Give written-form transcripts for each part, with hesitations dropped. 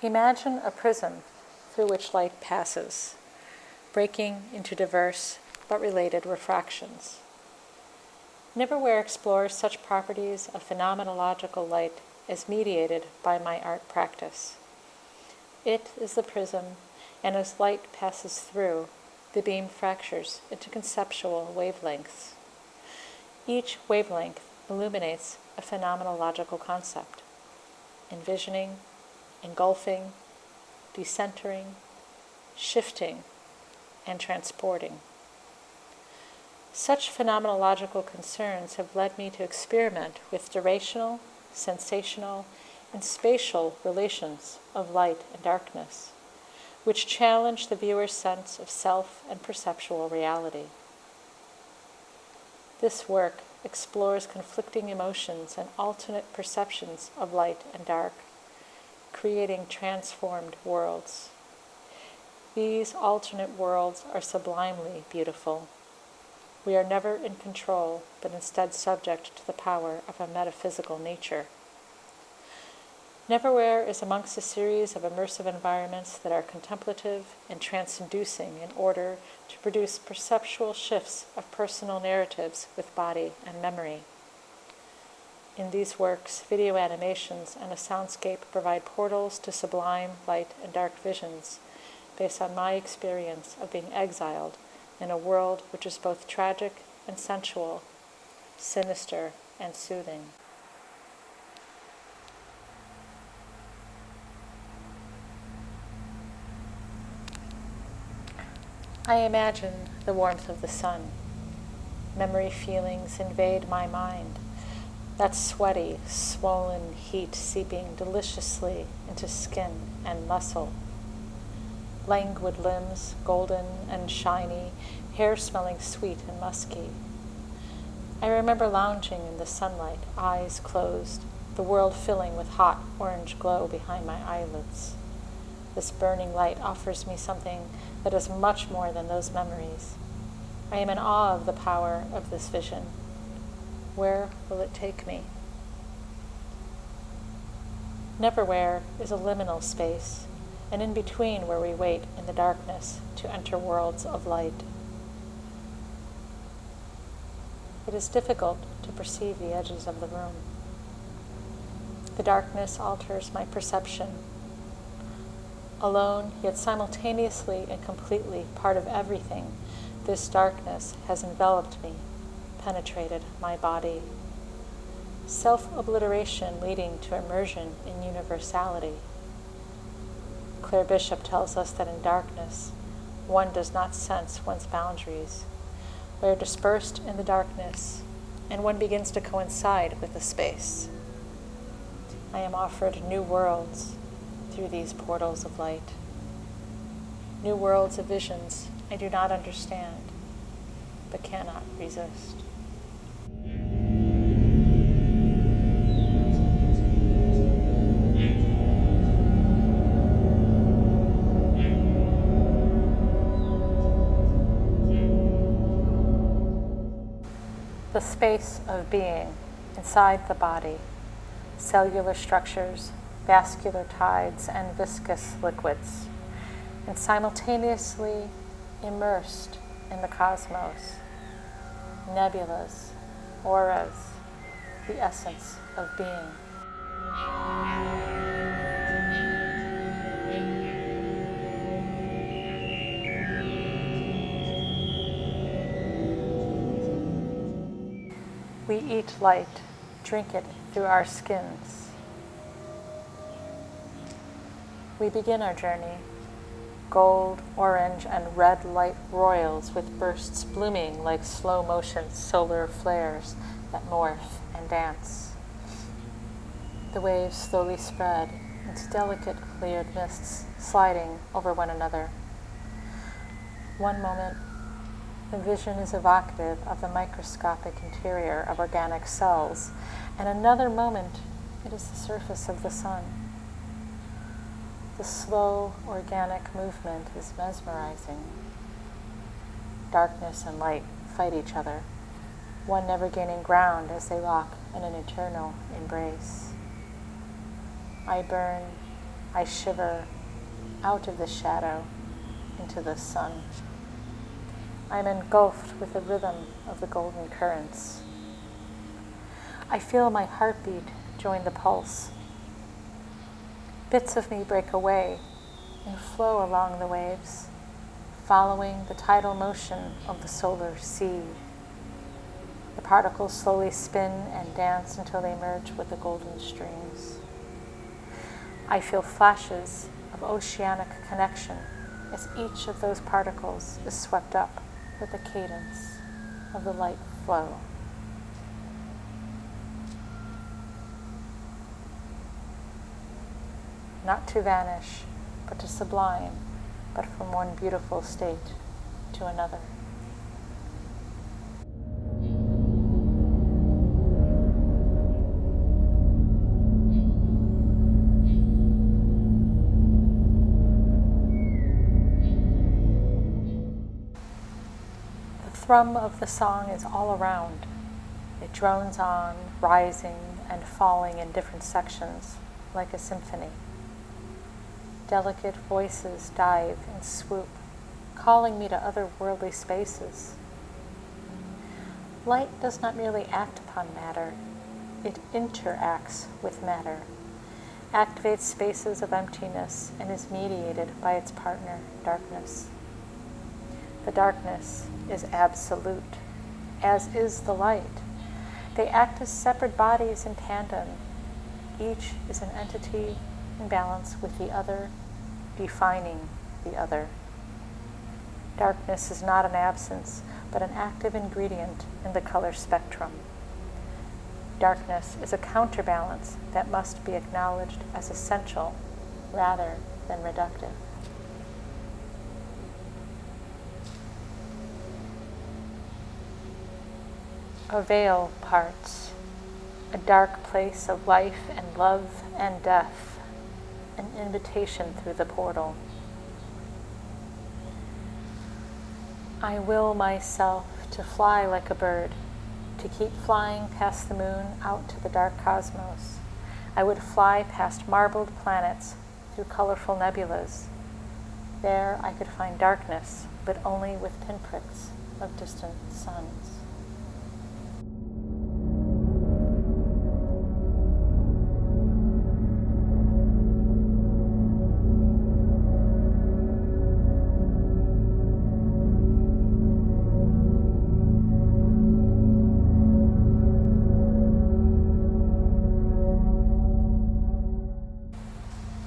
Imagine a prism through which light passes, breaking into diverse but related refractions. NeverWhere explores such properties of phenomenological light as mediated by my art practice. It is the prism, and as light passes through, the beam fractures into conceptual wavelengths. Each wavelength illuminates a phenomenological concept, envisioning, engulfing, decentering, shifting, and transporting. Such phenomenological concerns have led me to experiment with durational, sensational, and spatial relations of light and darkness, which challenge the viewer's sense of self and perceptual reality. This work explores conflicting emotions and alternate perceptions of light and dark, creating transformed worlds. These alternate worlds are sublimely beautiful. We are never in control, but instead subject to the power of a metaphysical nature. NeverWhere is amongst a series of immersive environments that are contemplative and transducing in order to produce perceptual shifts of personal narratives with body and memory. In these works, video animations and a soundscape provide portals to sublime light and dark visions based on my experience of being exiled in a world which is both tragic and sensual, sinister and soothing. I imagine the warmth of the sun. Memory feelings invade my mind. That sweaty, swollen heat seeping deliciously into skin and muscle. Languid limbs, golden and shiny, hair smelling sweet and musky. I remember lounging in the sunlight, eyes closed, the world filling with hot orange glow behind my eyelids. This burning light offers me something that is much more than those memories. I am in awe of the power of this vision. Where will it take me? NeverWhere is a liminal space, an in-between where we wait in the darkness to enter worlds of light. It is difficult to perceive the edges of the room. The darkness alters my perception. Alone, yet simultaneously and completely part of everything, this darkness has enveloped me, penetrated my body. Self-obliteration leading to immersion in universality. Claire Bishop tells us that in darkness, one does not sense one's boundaries. We are dispersed in the darkness, and one begins to coincide with the space. I am offered new worlds through these portals of light. New worlds of visions I do not understand, but cannot resist. The space of being inside the body, cellular structures, vascular tides, and viscous liquids, and simultaneously immersed in the cosmos, nebulas, auras, the essence of being. We eat light, drink it through our skins. We begin our journey, gold, orange, and red light royals with bursts blooming like slow-motion solar flares that morph and dance. The waves slowly spread into delicate layered mists sliding over one another. One moment, the vision is evocative of the microscopic interior of organic cells, and another moment, it is the surface of the sun. The slow, organic movement is mesmerizing. Darkness and light fight each other, one never gaining ground as they lock in an eternal embrace. I burn, I shiver out of the shadow into the sun. I am engulfed with the rhythm of the golden currents. I feel my heartbeat join the pulse. Bits of me break away and flow along the waves, following the tidal motion of the solar sea. The particles slowly spin and dance until they merge with the golden streams. I feel flashes of oceanic connection as each of those particles is swept up with the cadence of the light flow. Not to vanish, but to sublime, but from one beautiful state to another. The thrum of the song is all around. It drones on, rising and falling in different sections, like a symphony. Delicate voices dive and swoop, calling me to otherworldly spaces. Light does not merely act upon matter, it interacts with matter, activates spaces of emptiness, and is mediated by its partner, darkness. The darkness is absolute, as is the light. They act as separate bodies in tandem. Each is an entity in balance with the other, defining the other. Darkness is not an absence, but an active ingredient in the color spectrum. Darkness is a counterbalance that must be acknowledged as essential rather than reductive. A veil parts, a dark place of life and love and death, an invitation through the portal. I will myself to fly like a bird, to keep flying past the moon out to the dark cosmos. I would fly past marbled planets through colorful nebulas. There I could find darkness, but only with pinpricks of distant suns.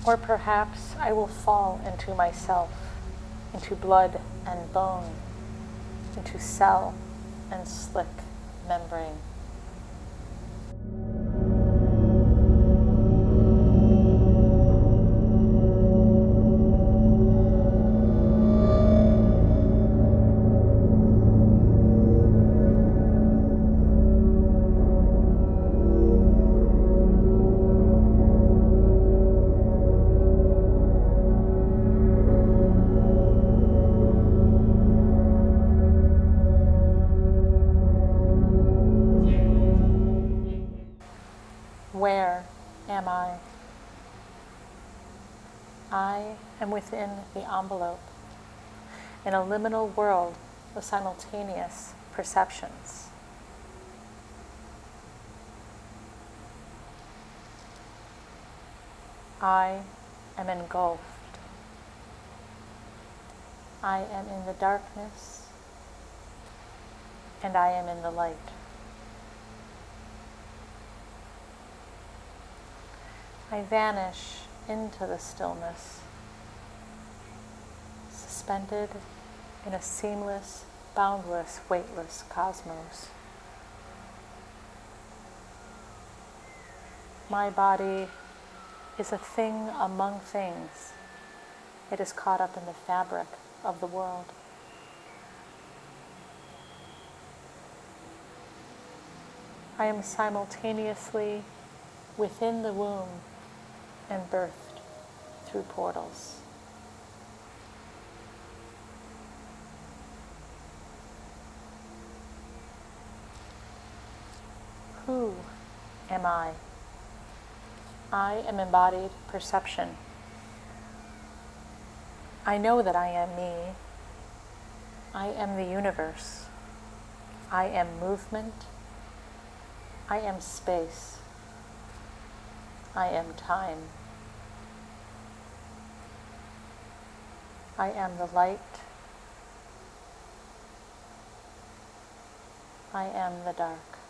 Or perhaps I will fall into myself, into blood and bone, into cell and slick membrane. Where am I? I am within the envelope, in a liminal world of simultaneous perceptions. I am engulfed. I am in the darkness, and I am in the light. I vanish into the stillness, suspended in a seamless, boundless, weightless cosmos. My body is a thing among things. It is caught up in the fabric of the world. I am simultaneously within the womb and birthed through portals. Who am I? I am embodied perception, I know that I am me. I am the universe. I am movement. I am space. I am time. I am the light. I am the dark.